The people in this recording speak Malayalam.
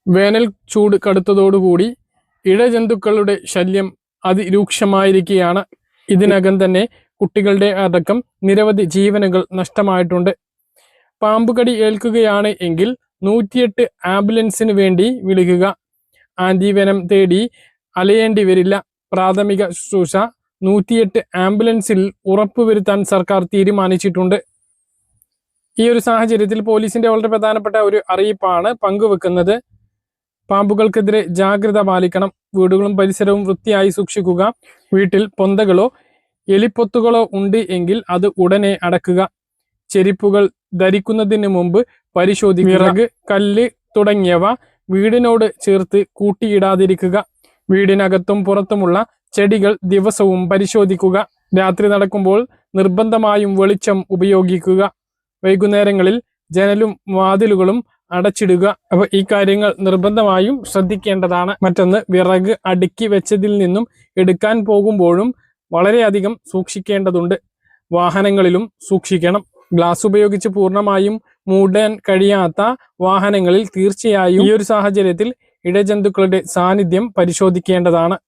വേനൽ ചൂട് കടുത്തതോടുകൂടി ഇഴജന്തുക്കളുടെ ശല്യം അതിരൂക്ഷമായിരിക്കുകയാണ്. ഇതിനകം തന്നെ കുട്ടികളുടെ അടക്കം നിരവധി ജീവനുകൾ നഷ്ടമായിട്ടുണ്ട്. പാമ്പുകടി ഏൽക്കുകയാണ് എങ്കിൽ 108 ആംബുലൻസിന് വേണ്ടി വിളിക്കുക. ആന്റിവെനം തേടി അലയേണ്ടി വരില്ല. പ്രാഥമിക ശുശ്രൂഷ 108 ആംബുലൻസിൽ ഉറപ്പുവരുത്താൻ സർക്കാർ തീരുമാനിച്ചിട്ടുണ്ട്. ഈ ഒരു സാഹചര്യത്തിൽ പോലീസിന്റെ വളരെ പ്രധാനപ്പെട്ട ഒരു അറിയിപ്പാണ് പങ്കുവെക്കുന്നത്. പാമ്പുകൾക്കെതിരെ ജാഗ്രത പാലിക്കണം. വീടുകളും പരിസരവും വൃത്തിയായി സൂക്ഷിക്കുക. വീട്ടിൽ പൊന്തകളോ എലിപ്പൊത്തുകളോ ഉണ്ട് എങ്കിൽ അത് ഉടനെ അടക്കുക. ചെരിപ്പുകൾ ധരിക്കുന്നതിന് മുമ്പ് പരിശോധിക്കുക. വിറക്, കല്ല് തുടങ്ങിയവ വീടിനോട് ചേർത്ത് കൂട്ടിയിടാതിരിക്കുക. വീടിനകത്തും പുറത്തുമുള്ള ചെടികൾ ദിവസവും പരിശോധിക്കുക. രാത്രി നടക്കുമ്പോൾ നിർബന്ധമായും വെളിച്ചം ഉപയോഗിക്കുക. വൈകുന്നേരങ്ങളിൽ ജനലും വാതിലുകളും അടച്ചിടുക. അപ്പോൾ ഈ കാര്യങ്ങൾ നിർബന്ധമായും ശ്രദ്ധിക്കേണ്ടതാണ്. മറ്റൊന്ന്, വിറക് അടുക്കി വെച്ചതിൽ നിന്നും എടുക്കാൻ പോകുമ്പോഴും വളരെയധികം സൂക്ഷിക്കേണ്ടതുണ്ട്. വാഹനങ്ങളിലും സൂക്ഷിക്കണം. ഗ്ലാസ് ഉപയോഗിച്ച് പൂർണ്ണമായും മൂടാൻ കഴിയാത്ത വാഹനങ്ങളിൽ തീർച്ചയായും ഈ ഒരു സാഹചര്യത്തിൽ ഇഴജന്തുക്കളുടെ സാന്നിധ്യം പരിശോധിക്കേണ്ടതാണ്.